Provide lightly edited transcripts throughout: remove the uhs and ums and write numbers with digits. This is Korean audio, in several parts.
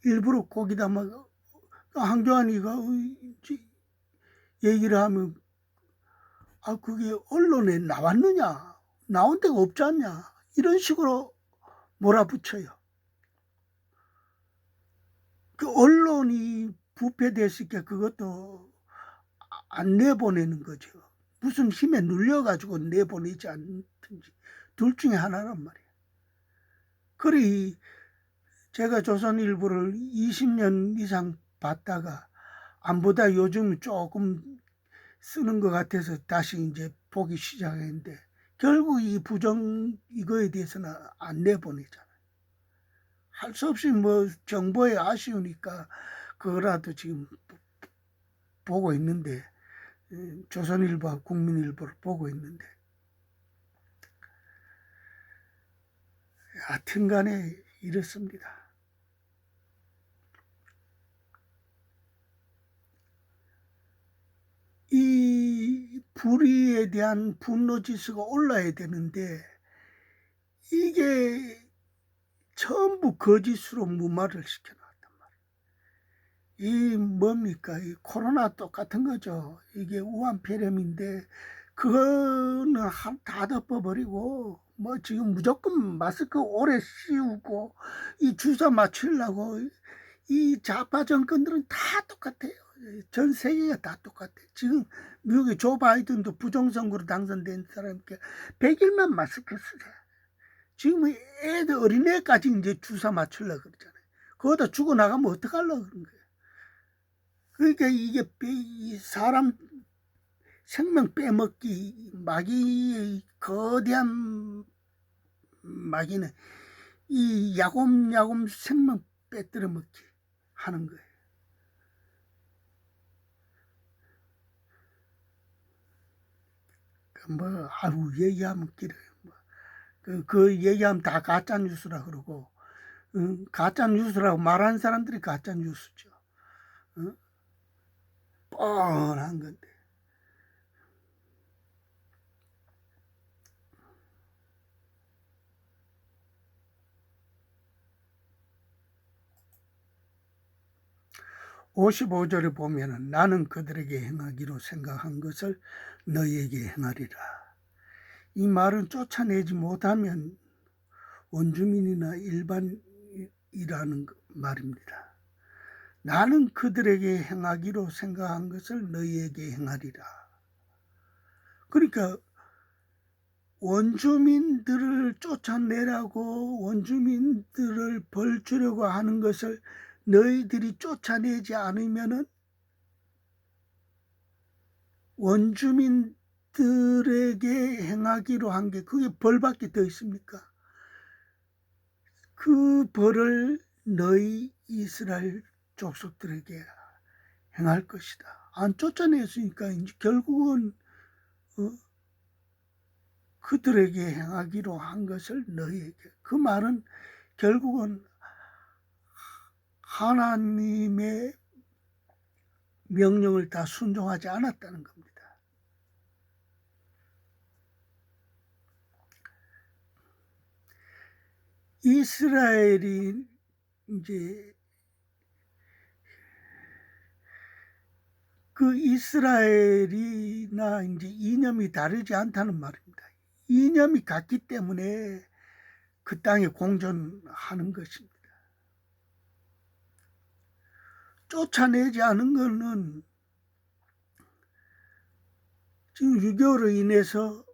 일부러 거기다 막 한교안이가 얘기를 하면 그게 언론에 나왔느냐, 나온 데가 없지 않냐, 이런 식으로 몰아붙여요. 그 언론이 부패됐으니까 그것도 안 내보내는 거죠. 무슨 힘에 눌려가지고 내보내지 않든지 둘 중에 하나란 말이에요. 그래 제가 조선일보를 20년 이상 봤다가 안 보다 요즘 조금 쓰는 것 같아서 다시 이제 보기 시작했는데 결국 이 부정 이거에 대해서는 안 내보내잖아요. 할 수 없이 뭐 정보에 아쉬우니까 그거라도 지금 보고 있는데, 조선일보와 국민일보를 보고 있는데, 하여튼간에 이렇습니다. 이 불의에 대한 분노 지수가 올라야 되는데 이게 전부 거짓으로 무마를 시켜놨단 말이에요. 이 뭡니까? 이 코로나 똑같은 거죠. 이게 우한폐렴인데 그거는 다 덮어버리고 뭐 지금 무조건 마스크 오래 씌우고 이 주사 맞추려고 이 좌파 정권들은 다 똑같아요. 전 세계가 다 똑같아. 지금 미국의 조 바이든도 부정선거로 당선된 사람께 100일만 마스크 쓰자. 지금 애들 어린애까지 이제 주사 맞추려고 그러잖아요. 그거다 죽어나가면 어떡하려고 그런 거예요. 그러니까 이게 사람 생명 빼먹기, 마귀의 거대한 마귀는 이 야곱야곱 생명 빼뜨려 먹기 하는 거예요. 뭐 아유 얘기하면 길어요. 그 얘기하면 다 가짜 뉴스라 그러고, 가짜 뉴스라고 말하는 사람들이 가짜 뉴스죠. 뻔한 건데. (55절에) 보면은 나는 그들에게 행하기로 생각한 것을 너희에게 행하리라. 이 말은 쫓아내지 못하면 원주민이나 일반이라는 말입니다. 나는 그들에게 행하기로 생각한 것을 너희에게 행하리라. 그러니까 원주민들을 쫓아내라고 원주민들을 벌 주려고 하는 것을 너희들이 쫓아내지 않으면은 원주민들에게 행하기로 한 게 그게 벌밖에 더 있습니까? 그 벌을 너희 이스라엘 족속들에게 행할 것이다. 안 쫓아냈으니까 이제 결국은 그들에게 행하기로 한 것을 너희에게. 그 말은 결국은 하나님의 명령을 다 순종하지 않았다는 겁니다. 이스라엘이 이제 그 이스라엘이나 이제 이념이 다르지 않다는 말입니다. 이념이 같기 때문에 그 땅에 공존하는 것입니다. 쫓아내지 않은 것은 지금 6.25로 인해서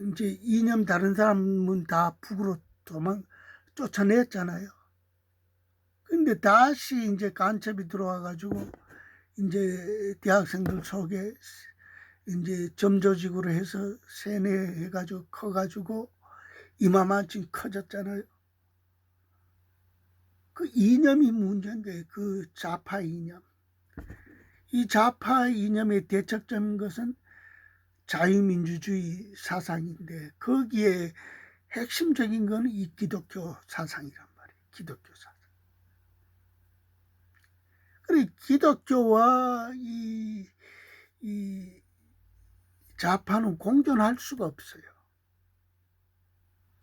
이제 이념 다른 사람은 다 북으로 쫓아냈잖아요. 근데 다시 이제 간첩이 들어와가지고 이제 대학생들 속에 이제 점조직으로 해서 세뇌해가지고 커가지고 이마만큼 커졌잖아요. 그 이념이 문제인 거예요. 그 좌파 이념. 이 좌파 이념의 대척점인 것은 자유민주주의 사상인데 거기에 핵심적인 건 이 기독교 사상이란 말이에요. 기독교 사상. 그래 기독교와 이 좌파는 공존할 수가 없어요.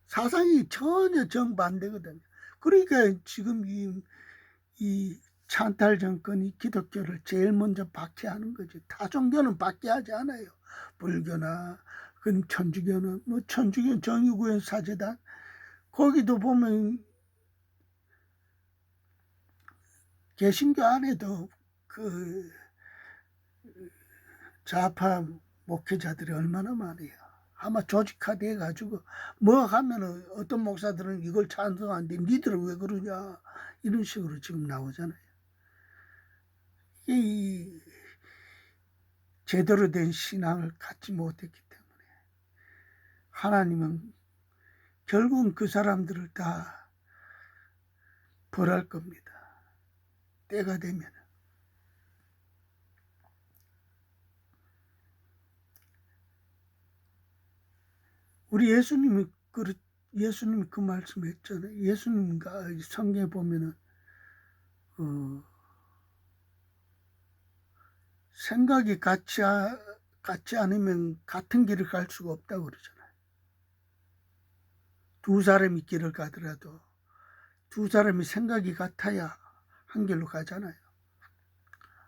사상이 전혀 정반대거든요. 그러니까 지금 이 찬탈 정권이 기독교를 제일 먼저 박해하는 거지. 타 종교는 박해하지 않아요. 불교나 천주교는 뭐 천주교 정의구현 사제단 거기도 보면 개신교 안에도 그 좌파 목회자들이 얼마나 많아요. 아마 조직화돼 가지고 뭐 하면은 어떤 목사들은 이걸 찬성하는데 니들은 왜 그러냐 이런 식으로 지금 나오잖아요. 이 제대로 된 신앙을 갖지 못했기 때문에 하나님은 결국은 그 사람들을 다 벌할 겁니다. 때가 되면. 우리 예수님이 그 말씀했잖아요. 예수님과 성경에 보면은 생각이 같지 않으면 같은 길을 갈 수가 없다고 그러잖아요. 두 사람이 길을 가더라도 두 사람이 생각이 같아야 한 길로 가잖아요.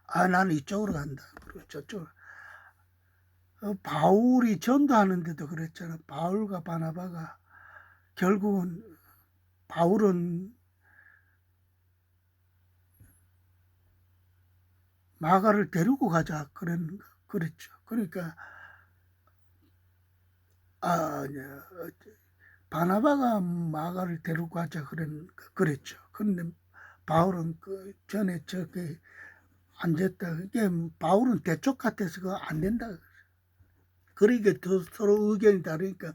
아, 나는 이쪽으로 간다. 그리고 저쪽으로. 바울이 전도하는데도 그랬잖아. 바울과 바나바가 결국은 바울은 마가를 데리고 가자 그랬죠. 그러니까 바나바가 마가를 데리고 가자 그랬죠. 그런데 바울은 그 전에 저게 앉았다. 그게 바울은 대쪽 같아서 그거 안 된다. 그러니까 서로 의견이 다르니까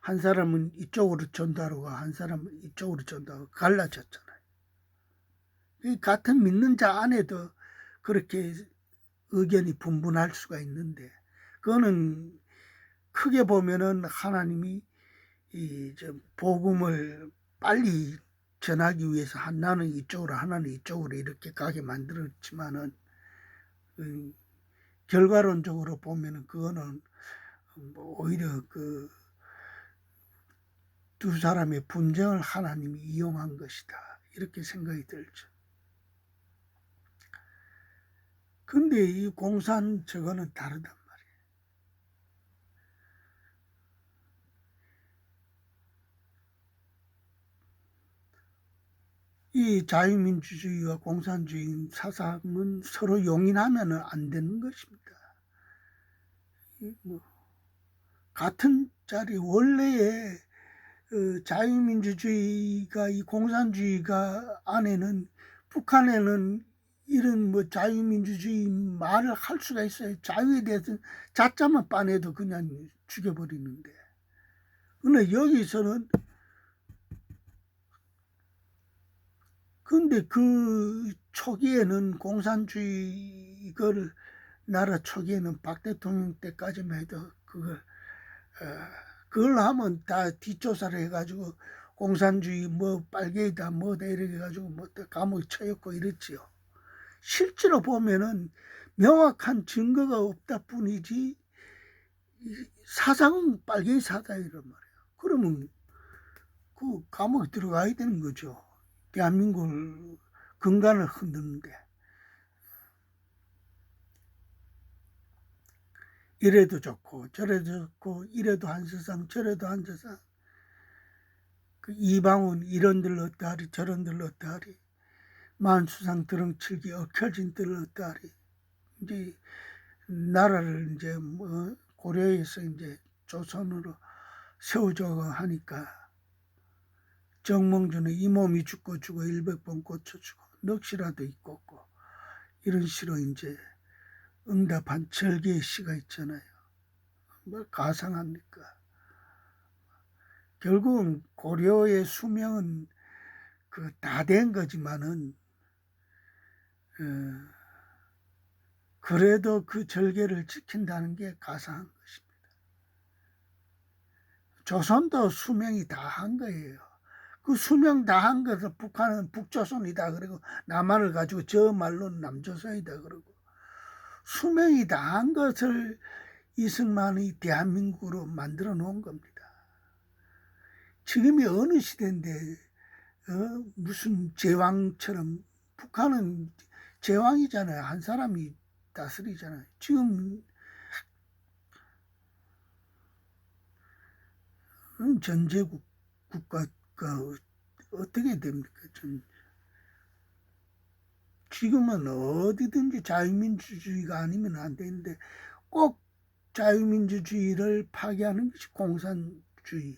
한 사람은 이쪽으로 전도하고 한 사람은 이쪽으로 전도하고 갈라졌잖아요. 같은 믿는 자 안에도 그렇게 의견이 분분할 수가 있는데 그거는 크게 보면은 하나님이 복음을 빨리 전하기 위해서 하나는 이쪽으로 하나는 이쪽으로 이렇게 가게 만들었지만은 결과론적으로 보면은 그거는 오히려 그 두 사람의 분쟁을 하나님이 이용한 것이다 이렇게 생각이 들죠. 근데 이 공산 저거는 다르단 말이에요. 이 자유민주주의와 공산주의 사상은 서로 용인하면 안 되는 것입니다. 뭐 같은 자리 원래의 자유민주주의가 이 공산주의가 안에는 북한에는 이런 뭐 자유민주주의 말을 할 수가 있어요. 자유에 대해서 자자만 빠내도 그냥 죽여버리는데. 근데 여기서는 근데 그 초기에는 공산주의 이걸 나라 초기에는 박 대통령 때까지만 해도 그걸 하면 다 뒷조사를 해가지고 공산주의 뭐 빨갱이다 뭐다 이렇게 해가지고 뭐 감옥에 처했고 이랬지요. 실제로 보면은 명확한 증거가 없다 뿐이지 사상은 빨갱이 사상이란 말이에요. 그러면 그 감옥에 들어가야 되는 거죠. 대한민국을 근간을 흔드는데. 이래도 좋고 저래도 좋고 이래도 한 세상 저래도 한 세상. 그 이방원 이런들 어떠하리 저런들 어떠하리 만수상 드렁칠기 얽혀진들 어떠하리. 이제 나라를 이제 뭐 고려해서 이제 조선으로 세우자고 하니까 정몽주는 이 몸이 죽고 100번 고쳐주고 넋이라도 있고 없고 이런 식으로 이제 응답한 절개의 시가 있잖아요. 뭘 가상합니까? 결국은 고려의 수명은 그 다 된 거지만은 그래도 그 절개를 지킨다는 게 가상한 것입니다. 조선도 수명이 다 한 거예요. 그 수명 다 한 것을 북한은 북조선이다 그러고 남한을 가지고 저 말로는 남조선이다 그러고 수명이 다 한 것을 이승만이 대한민국으로 만들어 놓은 겁니다. 지금이 어느 시대인데 무슨 제왕처럼. 북한은 제왕이잖아요. 한 사람이 다스리잖아요. 지금 전제국 국가가 어떻게 됩니까? 지금은 어디든지 자유민주주의가 아니면 안 되는데 꼭 자유민주주의를 파괴하는 것이 공산주의.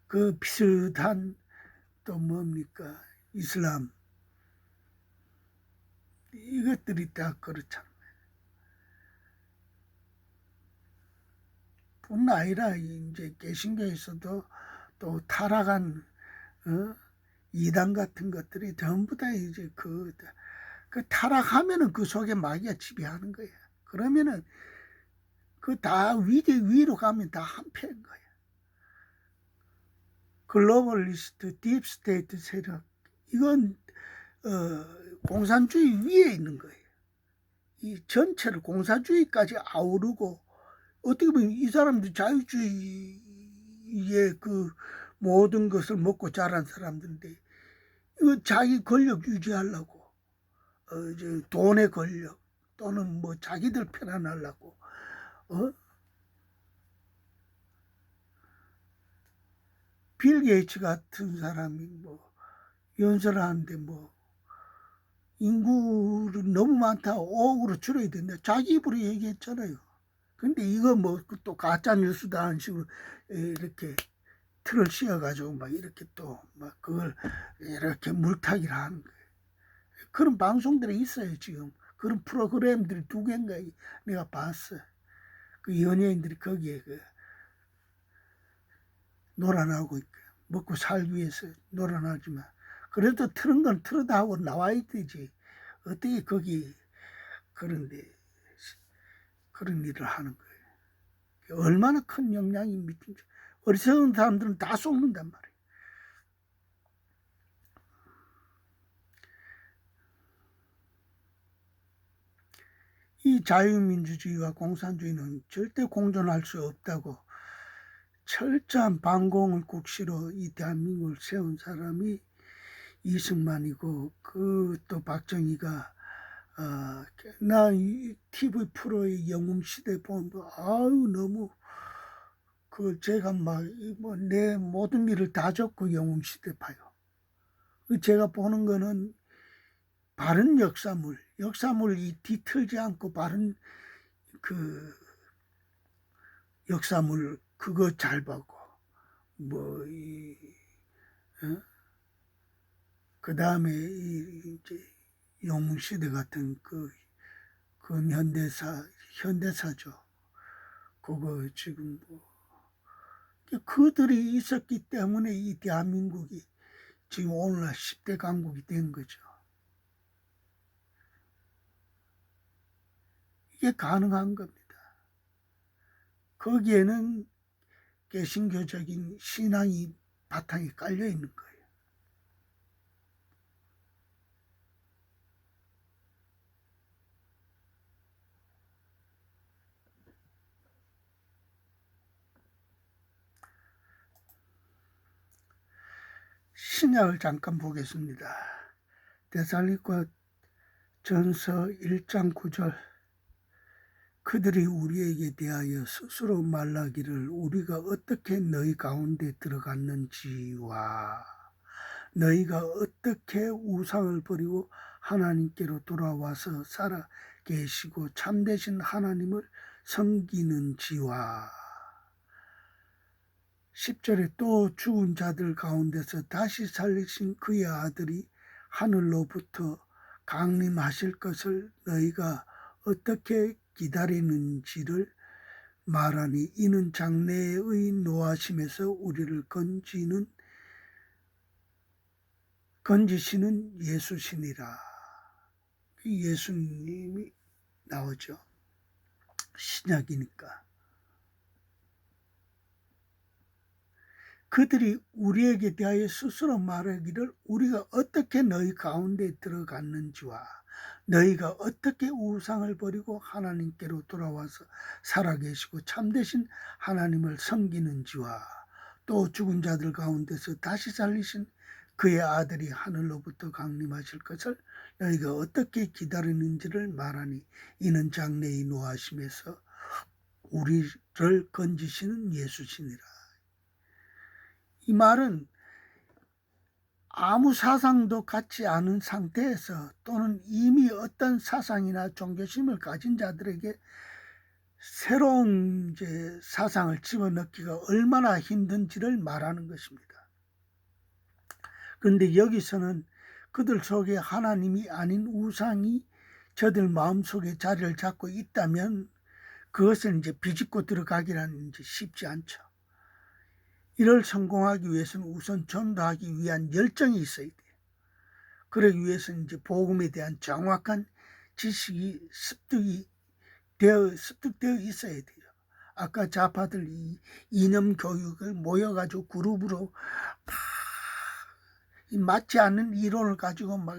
그 비슷한 또 뭡니까? 이슬람. 이것들이 다 그렇잖아요. 뿐 아니라 이제 개신교에서도 또 타락한 이단 같은 것들이 전부 다 이제 그 타락하면은 그 속에 마귀가 지배하는 거예요. 그러면은 그 다 위로 가면 다 한패인 거예요. 글로벌리스트, 딥스테이트 세력, 이건 공산주의 위에 있는 거예요. 이 전체를 공산주의까지 아우르고, 어떻게 보면 이 사람들 자유주의의 그 모든 것을 먹고 자란 사람들인데, 이거 자기 권력 유지하려고, 이제 돈의 권력 또는 뭐 자기들 편안하려고, 빌 게이츠 같은 사람이 뭐 연설하는데 뭐 인구를 너무 많다, 5억으로 줄여야 된다, 자기 입으로 얘기했잖아요. 근데 이거 뭐 또 가짜 뉴스다 하는 식으로 이렇게 틀을 씌워가지고 막 이렇게 또 막 그걸 이렇게 물타기를 하는 거예요. 그런 방송들이 있어요. 지금 그런 프로그램들이 2개인가 내가 봤어요. 그 연예인들이 거기에 그 놀아나고 있고, 먹고 살기 위해서 놀아나지만 그래도 틀은 건 틀어다 하고 나와야 되지. 어떻게 거기 그런데 그런 일을 하는 거예요. 얼마나 큰 영향이 미친지. 어리석은 사람들은 다 속는단 말이에요. 이 자유민주주의와 공산주의는 절대 공존할 수 없다고 철저한 반공을 국시로 이 대한민국을 세운 사람이 이승만이고, 그 또 박정희가 나 이 TV 프로의 영웅시대 보면 아유 너무 그 제가 막 뭐 내 모든 일을 다 적고 영웅시대 봐요. 제가 보는 거는 바른 역사물 이 뒤틀지 않고 바른 그 역사물 그거 잘 보고 뭐이 그 다음에 이제 영웅시대 같은 그 현대사죠. 그거 지금 뭐 그들이 있었기 때문에 이 대한민국이 지금 오늘날 10대 강국이 된 거죠. 이게 가능한 겁니다. 거기에는 개신교적인 신앙이 바탕에 깔려 있는 거예요. 신약을 잠깐 보겠습니다. 데살로니가 전서 1장 9절, 그들이 우리에게 대하여 스스로 말하기를 우리가 어떻게 너희 가운데 들어갔는지와 너희가 어떻게 우상을 버리고 하나님께로 돌아와서 살아 계시고 참되신 하나님을 섬기는지와 10절에 또 죽은 자들 가운데서 다시 살리신 그의 아들이 하늘로부터 강림하실 것을 너희가 어떻게 기다리는지를 말하니 이는 장래의 노하심에서 우리를 건지시는 예수시니라. 예수님이 나오죠. 신약이니까. 그들이 우리에게 대하여 스스로 말하기를 우리가 어떻게 너희 가운데 들어갔는지와 너희가 어떻게 우상을 버리고 하나님께로 돌아와서 살아계시고 참되신 하나님을 섬기는지와 또 죽은 자들 가운데서 다시 살리신 그의 아들이 하늘로부터 강림하실 것을 너희가 어떻게 기다리는지를 말하니 이는 장래의 노하심에서 우리를 건지시는 예수시니라. 이 말은 아무 사상도 갖지 않은 상태에서 또는 이미 어떤 사상이나 종교심을 가진 자들에게 새로운 이제 사상을 집어넣기가 얼마나 힘든지를 말하는 것입니다. 그런데 여기서는 그들 속에 하나님이 아닌 우상이 저들 마음속에 자리를 잡고 있다면 그것을 이제 비집고 들어가기란 이제 쉽지 않죠. 이를 성공하기 위해서는 우선 전도하기 위한 열정이 있어야 돼요. 그러기 위해서는 이제 복음에 대한 정확한 지식이 습득되어 있어야 돼요. 아까 좌파들 이 이념 교육을 모여가지고 그룹으로 맞지 않는 이론을 가지고 막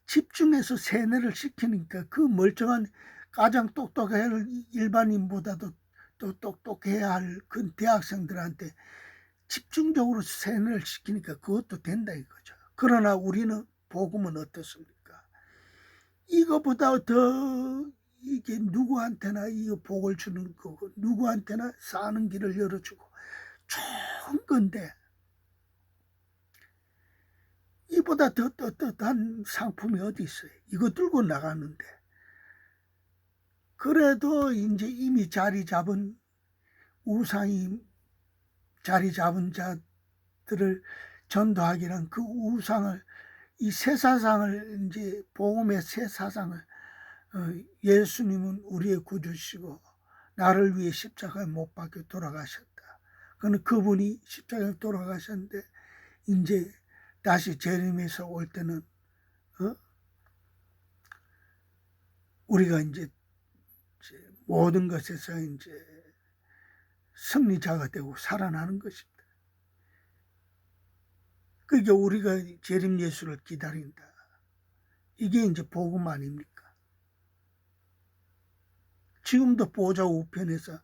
집중해서 세뇌를 시키니까 그 멀쩡한 가장 똑똑할 일반인보다도 또 똑똑해야 할 그 대학생들한테 집중적으로 세뇌를 시키니까 그것도 된다 이거죠. 그러나 우리는 복음은 어떻습니까? 이거보다 더 이게 누구한테나 이거 복을 주는 거고 누구한테나 사는 길을 열어주고 좋은 건데 이보다 더 떳떳한 상품이 어디 있어요? 이거 들고 나가는데. 그래도 이제 이미 자리 잡은 우상이 자리 잡은 자들을 전도하기란 그 우상을 이 새 사상을 이제 복음의 새 사상을 예수님은 우리의 구주시고 나를 위해 십자가에 못 박혀 돌아가셨다. 그는 그분이 십자가에 돌아가셨는데 이제 다시 재림에서 올 때는 우리가 이제 모든 것에서 이제 승리자가 되고 살아나는 것입니다. 그게 우리가 재림 예수를 기다린다. 이게 이제 복음 아닙니까? 지금도 보좌 우편에서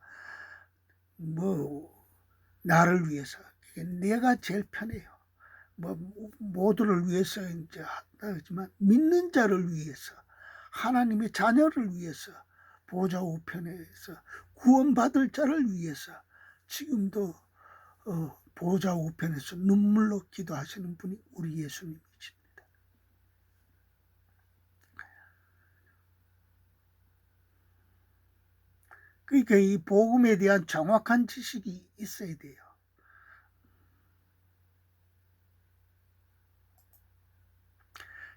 뭐 나를 위해서 내가 제일 편해요. 뭐 모두를 위해서 이제 한다 하지만 믿는 자를 위해서 하나님의 자녀를 위해서 보좌 우편에서 구원받을 자를 위해서 지금도 보좌 우편에서 눈물로 기도하시는 분이 우리 예수님이십니다. 그러니까 이 복음에 대한 정확한 지식이 있어야 돼요.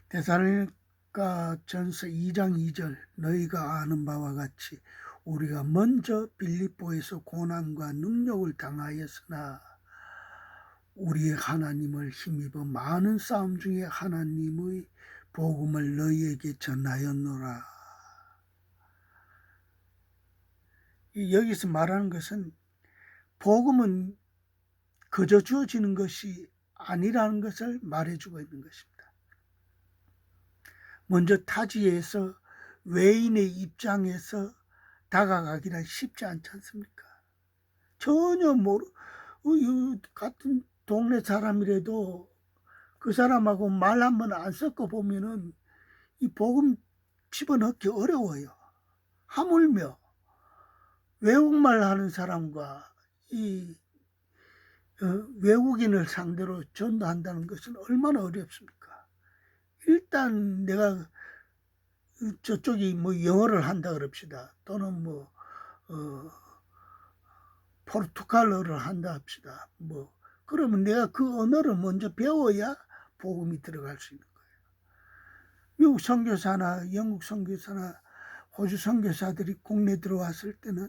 데살로니가 전서 2장 2절 너희가 아는 바와 같이 우리가 먼저 빌립보에서 고난과 능력을 당하였으나 우리의 하나님을 힘입어 많은 싸움 중에 하나님의 복음을 너희에게 전하였노라. 여기서 말하는 것은 복음은 그저 주어지는 것이 아니라는 것을 말해주고 있는 것입니다. 먼저 타지에서 외인의 입장에서 다가가기란 쉽지 않지 않습니까? 전혀 같은 동네 사람이라도 그 사람하고 말 한번 안 섞어보면은 이 복음 집어넣기 어려워요. 하물며 외국말 하는 사람과 이 외국인을 상대로 전도한다는 것은 얼마나 어렵습니까? 일단 내가 저쪽이 뭐 영어를 한다 그럽시다. 또는 뭐 포르투갈어를 한다 합시다. 뭐 그러면 내가 그 언어를 먼저 배워야 복음이 들어갈 수 있는 거예요. 미국 선교사나 영국 선교사나 호주 선교사들이 국내 들어왔을 때는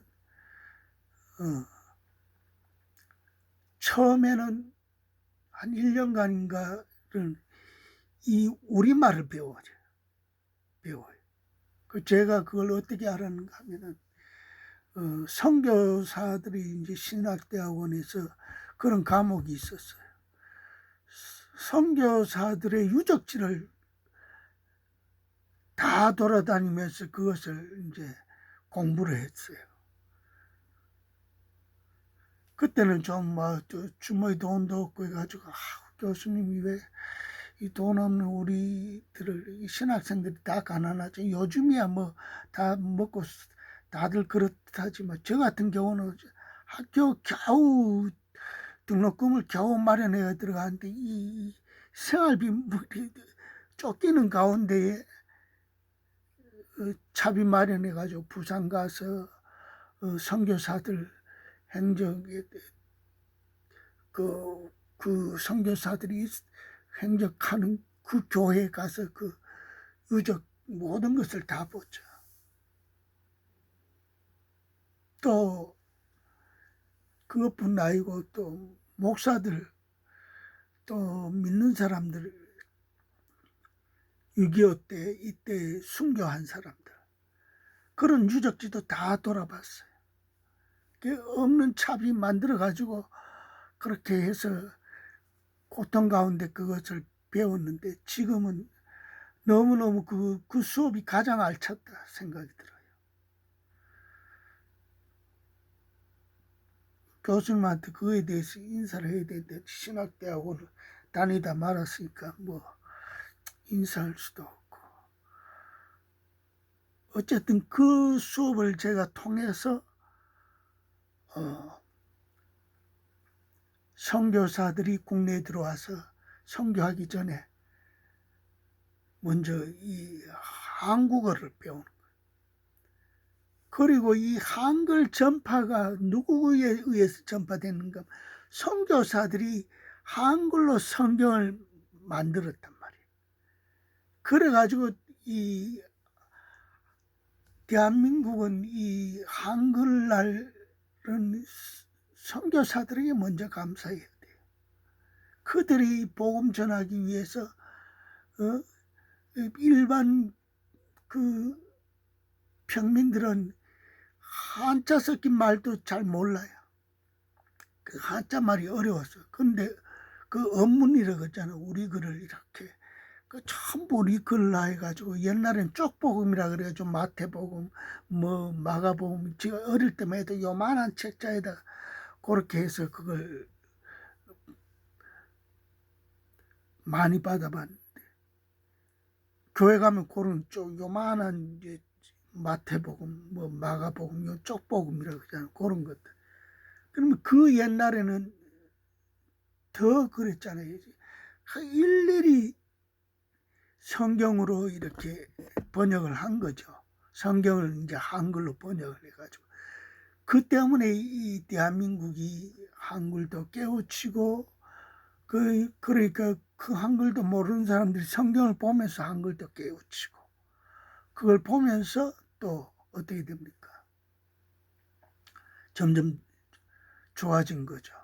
처음에는 한 1년간인가는 이 우리말을 배워요. 제가 그걸 어떻게 알았는가 하면은 선교사들이 이제 신학대학원에서 그런 과목이 있었어요. 선교사들의 유적지를 다 돌아다니면서 그것을 이제 공부를 했어요. 그때는 좀 주머니 돈도 없고 해가지고 교수님이 왜 이 돈 없는 우리들을, 이 신학생들이 다 가난하죠. 요즘이야 뭐 다 먹고 다들 그렇다지만 저 같은 경우는 학교 겨우 등록금을 겨우 마련해야 들어가는데 이 생활비 쫓기는 가운데에 차비 마련해가지고 부산 가서 선교사들 행적에 그 선교사들이 행적하는 그 교회에 가서 그 유적 모든 것을 다 보죠. 또 그것뿐 아니고 또 목사들, 또 믿는 사람들, 6.25 때 이때 순교한 사람들, 그런 유적지도 다 돌아봤어요. 없는 차비 만들어 가지고 그렇게 해서 고통 가운데 그것을 배웠는데, 지금은 너무너무 그 수업이 가장 알찼다 생각이 들어요. 교수님한테 그거에 대해서 인사를 해야 되는데 신학대학원을 다니다 말았으니까 뭐 인사할 수도 없고. 어쨌든 그 수업을 제가 통해서 선교사들이 국내에 들어와서 선교하기 전에 먼저 이 한국어를 배우는 거예요. 그리고 이 한글 전파가 누구에 의해서 전파되는가? 선교사들이 한글로 성경을 만들었단 말이에요. 그래가지고 이 대한민국은 이 한글날은 선교사들에게 먼저 감사해야 돼요. 그들이 복음 전하기 위해서 일반 그 평민들은 한자 섞인 말도 잘 몰라요. 그 한자 말이 어려워서. 근데 그 언문이라고 했잖아. 우리 글을 이렇게 그 전부 우리 글로 해가지고, 옛날엔 쪽복음이라 그래가지고 마태복음, 뭐 마가복음, 제가 어릴 때만 해도 요만한 책자에다 그렇게 해서 그걸 많이 받아봤는데, 교회 가면 그런 요만한 이제 마태복음, 뭐 마가복음, 요 쪽복음이라고 하잖아. 그런 것들. 그러면 그 옛날에는 더 그랬잖아요. 일일이 성경으로 이렇게 번역을 한 거죠. 성경을 이제 한글로 번역을 해가지고. 그 때문에 이 대한민국이 한글도 깨우치고, 그러니까 그 한글도 모르는 사람들이 성경을 보면서 한글도 깨우치고, 그걸 보면서 또 어떻게 됩니까? 점점 좋아진 거죠.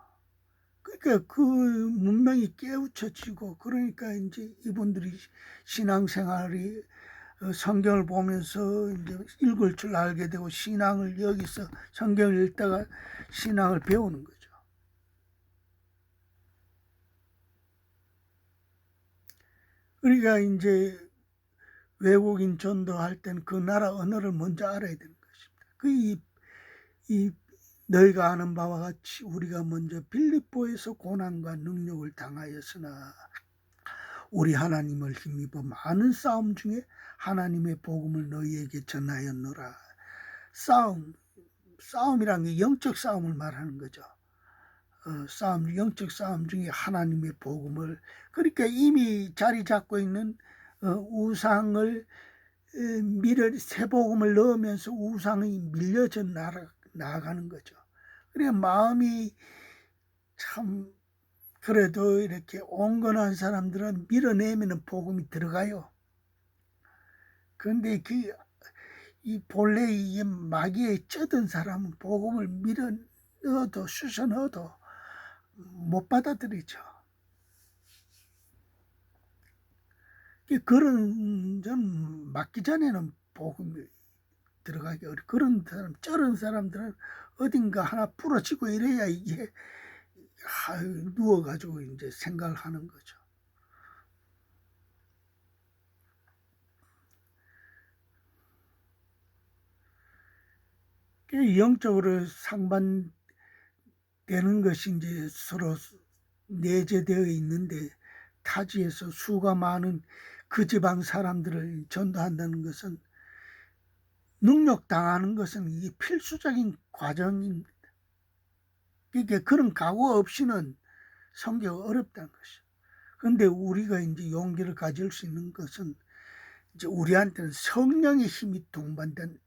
그러니까 그 문명이 깨우쳐지고, 그러니까 이제 이분들이 신앙생활이 성경을 보면서 이제 읽을 줄 알게 되고, 신앙을 여기서 성경을 읽다가 신앙을 배우는 거죠. 그러니까 이제 외국인 전도할 때는 그 나라 언어를 먼저 알아야 되는 것입니다. 이 너희가 아는 바와 같이 우리가 먼저 빌립보에서 고난과 능력을 당하였으나 우리 하나님을 힘입어 많은 싸움 중에 하나님의 복음을 너희에게 전하였노라. 싸움이란 게 영적 싸움을 말하는 거죠. 영적 싸움 중에 하나님의 복음을, 그러니까 이미 자리 잡고 있는 우상을 새 복음을 넣으면서 우상이 밀려져 나아가는 거죠. 그래 마음이 참, 그래도 이렇게 온건한 사람들은 밀어내면 복음이 들어가요. 그런데 이 본래 이 마귀에 쩌든 사람은 복음을 밀어 넣어도 쑤셔 넣어도 못 받아들이죠. 그런 좀 맞기 전에는 복음이 들어가기 어려. 그런 사람, 저런 사람들은 어딘가 하나 부러지고 이래야 이게 누워가지고 이제 생각을 하는 거죠. 영적으로 되는 것이 이제 서로 내재되어 있는데, 타지에서 수가 많은 그 지방 사람들을 전도한다는 것은, 능력당하는 것은 이 필수적인 과정입니다. 그러니까 그런 각오 없이는 섬기가 어렵다는 것이죠. 그런데 우리가 이제 용기를 가질 수 있는 것은, 이제 우리한테는 성령의 힘이 동반되는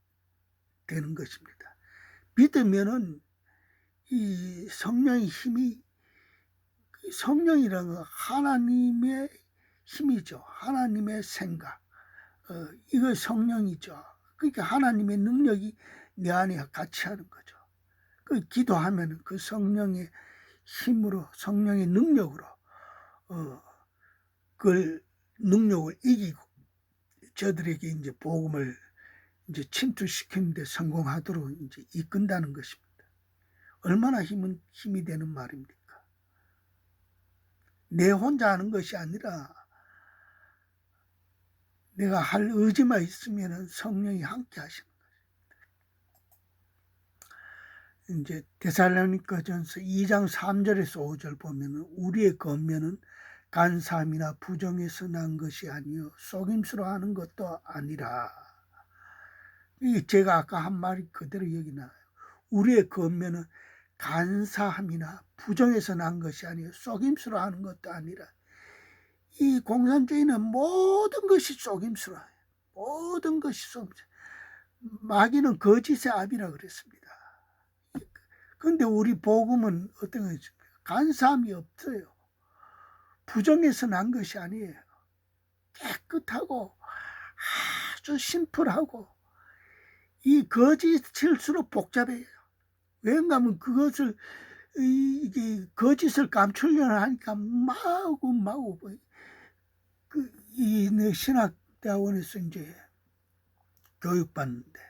것입니다. 믿으면은 이 성령의 힘이, 성령이라는 건 하나님의 힘이죠. 하나님의 생각. 이거 성령이죠. 그러니까 하나님의 능력이 내 안에 같이 하는 거죠. 그 기도하면 그 성령의 힘으로, 성령의 능력으로, 그 능력을 이기고 저들에게 이제 복음을 이제 침투시키는데 성공하도록 이제 이끈다는 것입니다. 얼마나 힘이 되는 말입니까? 내 혼자 하는 것이 아니라 내가 할 의지만 있으면 성령이 함께 하시는 거예요. 이제 데살로니가전서 2장 3절에서 5절 보면은, 우리의 권면은 간사함이나 부정에서 난 것이 아니요 속임수로 하는 것도 아니라. 이게 제가 아까 한 말이 그대로 여기 나와요. 우리의 권면은 간사함이나 부정에서 난 것이 아니요 속임수로 하는 것도 아니라. 이 공산주의는 모든 것이 속임수로 해요. 모든 것이 속임수. 마귀는 거짓의 압이라 그랬습니다. 그런데 우리 복음은 어떤 것입니까? 간사함이 없어요. 부정에서 난 것이 아니에요. 깨끗하고 아주 심플하고, 이 거짓일수록 복잡해요. 왜냐하면 뭐 그것을, 이게 거짓을 감추려고 하니까 마구 이 신학대학원에서 이제 교육받는데,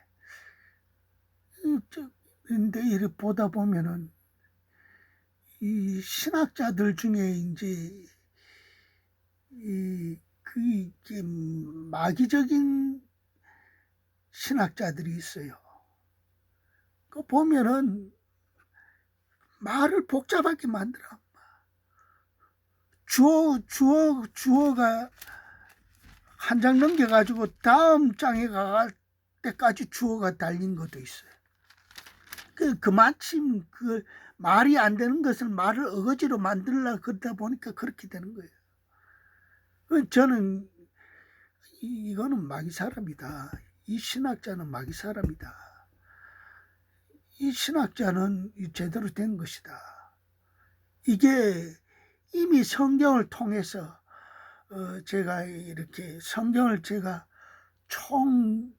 근데 이렇게 보다 보면은 이 신학자들 중에 이제 이게 마귀적인 신학자들이 있어요. 그 보면은 말을 복잡하게 만들어. 주어가 한 장 넘겨가지고 다음 장에 갈 때까지 주어가 달린 것도 있어요. 그마침 그 말이 안 되는 것을 말을 어거지로 만들려고 그러다 보니까 그렇게 되는 거예요. 저는 이거는 마귀 사람이다. 이 신학자는 마귀 사람이다. 이 신학자는 제대로 된 것이다. 이게 이미 성경을 통해서 제가 이렇게 성경을 제가 총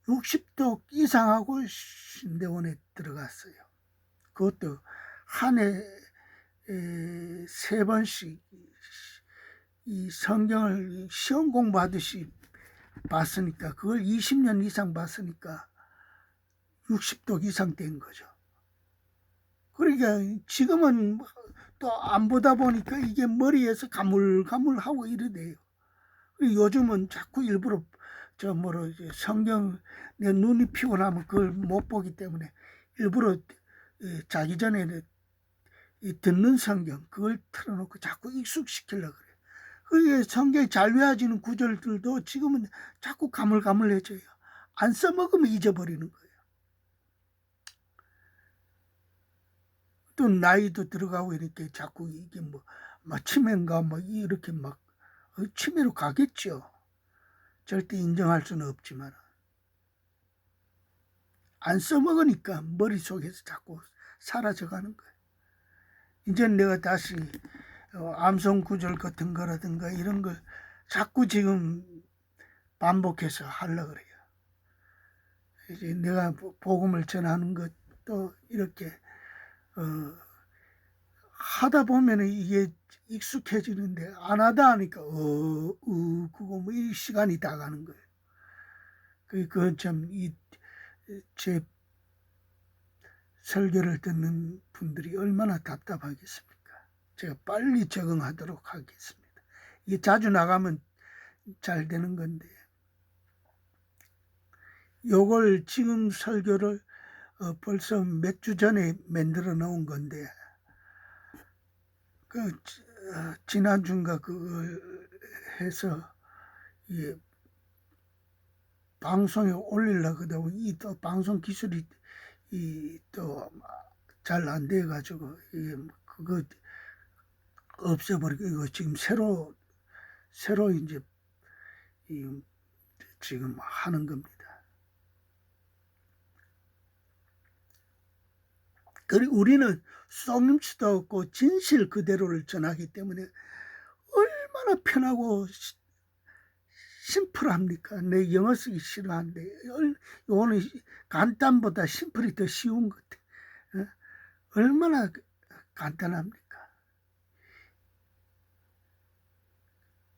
60독 이상하고 신대원에 들어갔어요. 그것도 한 해 3번씩 이 성경을 시험 공부하듯이 봤으니까, 그걸 20년 이상 봤으니까 60독 이상 된 거죠. 그러니까 지금은 또 안 보다 보니까 이게 머리에서 가물가물하고 이러대요. 요즘은 자꾸 일부러 성경, 내 눈이 피곤하면 그걸 못 보기 때문에 일부러 자기 전에 듣는 성경 그걸 틀어놓고 자꾸 익숙시키려고 그래요. 그게 성경이 잘 외워지는 구절들도 지금은 자꾸 가물가물해져요. 안 써먹으면 잊어버리는 거예요. 또 나이도 들어가고 이렇게 자꾸 이게 막 치매인가 이렇게 막 치매로 가겠죠. 절대 인정할 수는 없지만 안 써먹으니까 머릿속에서 자꾸 사라져가는 거예요. 이제 내가 다시 암송 구절 같은 거라든가 이런 걸 자꾸 지금 반복해서 하려고 그래요. 이제 내가 복음을 전하는 것도 이렇게 하다 보면 이게 익숙해지는데, 안 하다 하니까 그거 이 시간이 다 가는 거예요. 그건 참 제 설교를 듣는 분들이 얼마나 답답하겠습니까? 제가 빨리 적응하도록 하겠습니다. 이게 자주 나가면 잘 되는 건데, 요걸 지금 설교를 벌써 몇 주 전에 만들어 놓은 건데, 지난주인가 그걸 해서, 이 방송에 올리려고 하다가 또 방송 기술이 또 잘 안 돼가지고, 이게 그거 없애버리고, 이거 지금 새로 이제 지금 하는 겁니다. 그리고 우리는 썩김치도 없고 진실 그대로를 전하기 때문에 얼마나 편하고 심플합니까? 내 영어 쓰기 싫어하는데 이거는 간단보다 심플이 더 쉬운 것 같아. 얼마나 간단합니까?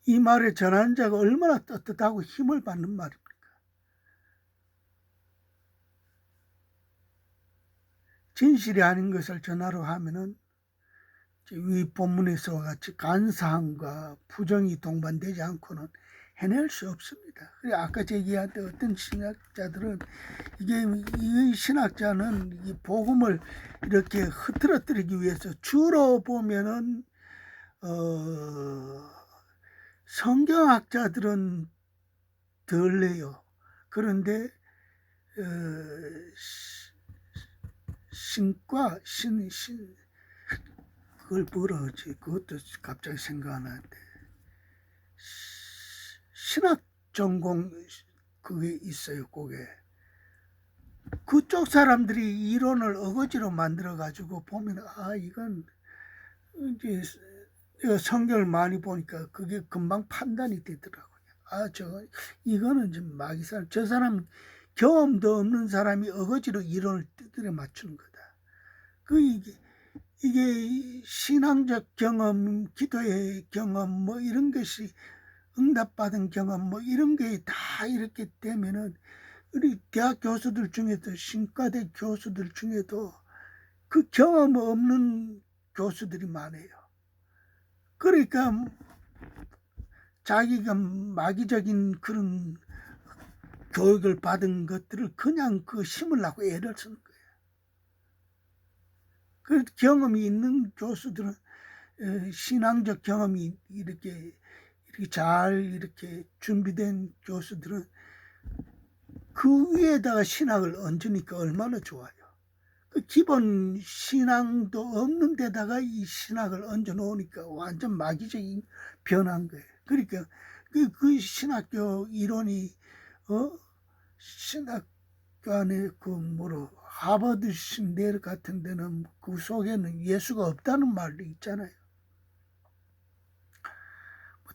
이 말을 전하는 자가 얼마나 떳떳하고 힘을 받는 말입니까? 진실이 아닌 것을 전하려 하면은 위 본문에서와 같이 간사함과 부정이 동반되지 않고는 해낼 수 없습니다. 그래 아까 제기했던 어떤 신학자들은 이 신학자는 이 복음을 이렇게 흐트러뜨리기 위해서 주로 보면은 성경학자들은 덜래요. 그런데 신과 그걸 뭐라 하지? 그것도 갑자기 생각 안 나는데 신학 전공 그게 있어요. 그게 그쪽 사람들이 이론을 어거지로 만들어 가지고 보면 이건 이제 성경을 많이 보니까 그게 금방 판단이 되더라고요. 이거는 좀 마귀사람, 저 사람 경험도 없는 사람이 어거지로 이론을 두드려 맞추는 거다. 이게 신앙적 경험, 기도의 경험, 뭐 이런 것이 응답받은 경험, 뭐 이런 게 다 이렇게 되면은 우리 대학 교수들 중에도 신과대 교수들 중에도 그 경험 없는 교수들이 많아요. 그러니까 자기가 마귀적인 그런 교육을 받은 것들을 그냥 그 심으려고 애를 쓰는 거예요. 그 경험이 있는 교수들은 신앙적 경험이 이렇게 잘 이렇게 준비된 교수들은 그 위에다가 신학을 얹으니까 얼마나 좋아요. 그 기본 신앙도 없는 데다가 이 신학을 얹어 놓으니까 완전 마귀적인 변한 거예요. 그러니까 그 신학교 이론이 신학교 안에 하버드 신대 같은 데는 그 속에는 예수가 없다는 말도 있잖아요.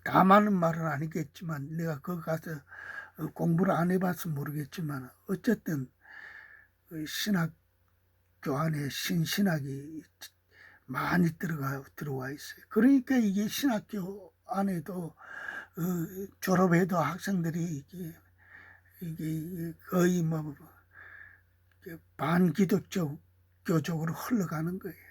다 맞는 말은 아니겠지만 내가 거기 가서 공부를 안 해봐서 모르겠지만 어쨌든 신학교 안에 신신학이 많이 들어와 있어요. 그러니까 이게 신학교 안에도 졸업해도 학생들이 이게 거의 반기독교적으로 흘러가는 거예요.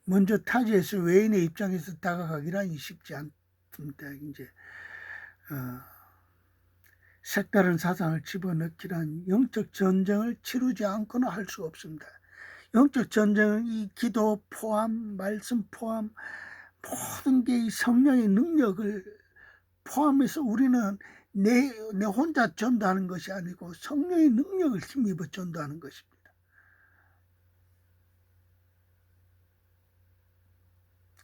먼저 타지에서 외인의 입장에서 다가가기란 쉽지 않습니다. 이제 색다른 사상을 집어넣기란 영적 전쟁을 치르지 않고는 할 수 없습니다. 영적 전쟁은 이 기도 포함, 말씀 포함, 모든 게 이 성령의 능력을 포함해서 우리는 내 혼자 전도하는 것이 아니고 성령의 능력을 힘입어 전도하는 것입니다.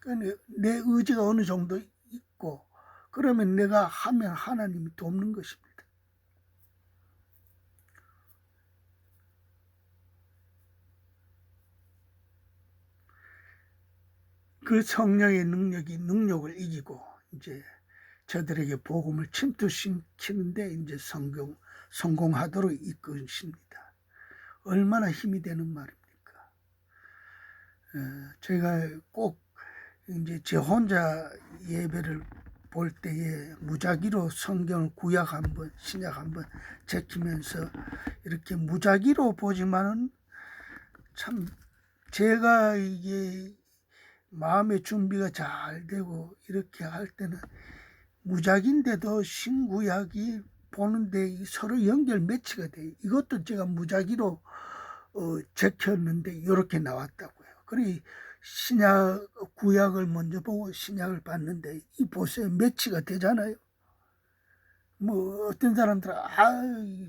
그러니까 내 의지가 어느 정도 있고 그러면 내가 하면 하나님이 돕는 것입니다. 그 성령의 능력을 이기고 이제 저들에게 복음을 침투시키는데 이제 성공하도록 이끄십니다. 얼마나 힘이 되는 말입니까? 제가 꼭 이제 제 혼자 예배를 볼 때에 무작위로 성경을 구약 한번 신약 한번 제키면서 이렇게 무작위로 보지만은 참 제가 이게 마음의 준비가 잘 되고 이렇게 할 때는 무작인데도 신구약이 보는데 서로 연결 매치가 돼. 이것도 제가 무작위로 적혔는데 이렇게 나왔다고요. 그리고 신약 구약을 먼저 보고 신약을 봤는데 이 보세요, 매치가 되잖아요. 뭐 어떤 사람들은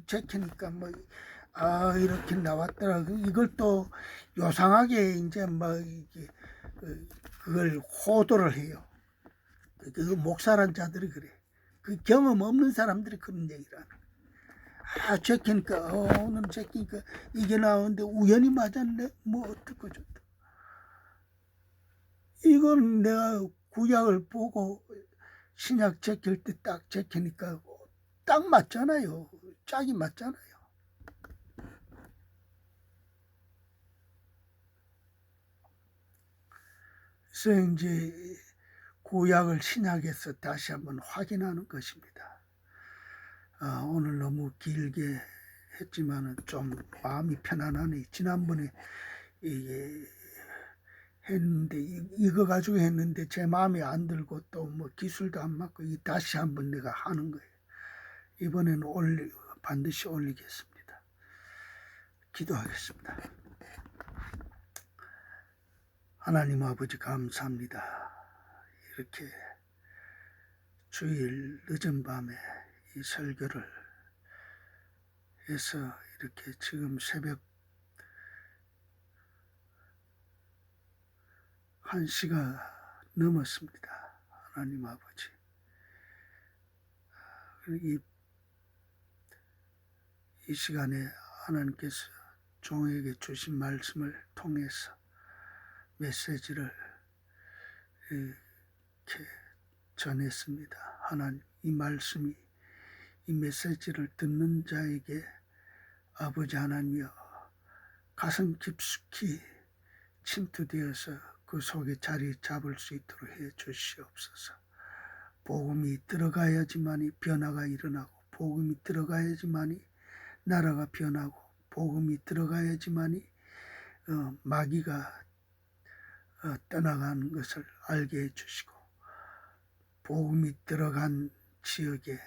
적히니까 뭐 이렇게 나왔더라. 이걸 또 요상하게 이제 뭐 이게 그걸 호도를 해요. 그 목사란 자들이 그래. 그 경험 없는 사람들이 그런 얘기를 하는. 적히니까 오늘 적히니까 이게 나오는데 우연히 맞았네. 뭐 어떻고 저떻고. 이건 내가 구약을 보고 신약 적힐 때 딱 적히니까 딱 맞잖아요. 짝이 맞잖아요. 그래서 이제 구약을 신약에서 다시 한번 확인하는 것입니다. 오늘 너무 길게 했지만은 좀 마음이 편안하네. 지난번에 이게 했는데 이거 가지고 했는데 제 마음에 안 들고 또 뭐 기술도 안 맞고 다시 한번 내가 하는 거예요. 이번에는 반드시 올리겠습니다. 기도하겠습니다. 하나님 아버지 감사합니다. 이렇게 주일 늦은 밤에 이 설교를 해서 이렇게 지금 새벽 1시가 넘었습니다. 하나님 아버지. 이 시간에 하나님께서 종에게 주신 말씀을 통해서 메시지를 이렇게 전했습니다. 하나님, 이 말씀이 이 메시지를 듣는 자에게 아버지 하나님이여 가슴 깊숙이 침투되어서 그 속에 자리 잡을 수 있도록 해 주시옵소서. 복음이 들어가야지만이 변화가 일어나고, 복음이 들어가야지만이 나라가 변하고, 복음이 들어가야지만이 마귀가 떠나가는 것을 알게 해주시고, 복음이 들어간 지역에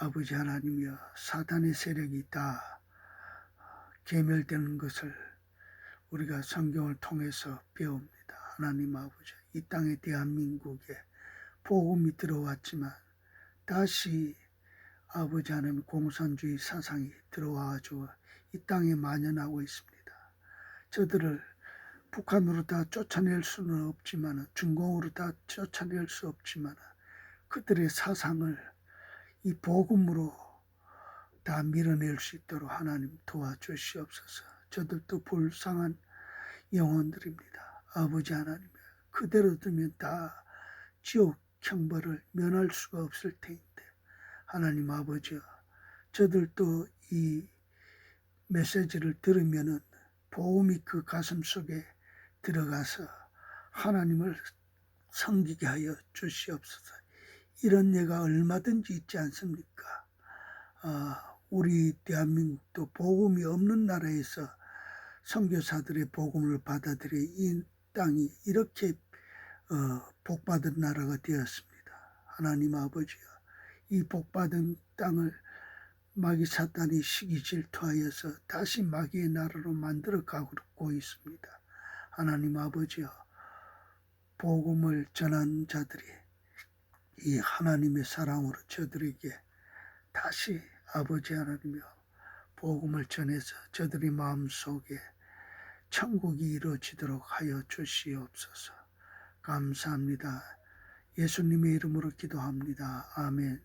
아버지 하나님이여 사단의 세력이 다 괴멸되는 것을 우리가 성경을 통해서 배웁니다. 하나님 아버지, 이 땅에 대한민국에 복음이 들어왔지만 다시 아버지 하나님 공산주의 사상이 들어와가지고 이 땅에 만연하고 있습니다. 저들을 북한으로 다 쫓아낼 수는 없지만, 중공으로 다 쫓아낼 수 없지만 그들의 사상을 이 복음으로 다 밀어낼 수 있도록 하나님 도와주시옵소서. 저들도 불쌍한 영혼들입니다. 아버지 하나님, 그대로 두면 다 지옥 형벌을 면할 수가 없을 테인데, 하나님 아버지여, 저들도 이 메시지를 들으면은 복음이 그 가슴 속에 들어가서 하나님을 섬기게 하여 주시옵소서. 이런 예가 얼마든지 있지 않습니까? 우리 대한민국도 복음이 없는 나라에서 선교사들의 복음을 받아들여 이 땅이 이렇게 복받은 나라가 되었습니다. 하나님 아버지여, 이 복받은 땅을 마귀 사탄이 시기 질투하여서 다시 마귀의 나라로 만들어 가고 있습니다. 하나님 아버지여, 복음을 전하는 자들이 이 하나님의 사랑으로 저들에게 다시 아버지 하나님이여 복음을 전해서 저들의 마음속에 천국이 이루어지도록 하여 주시옵소서. 감사합니다. 예수님의 이름으로 기도합니다. 아멘.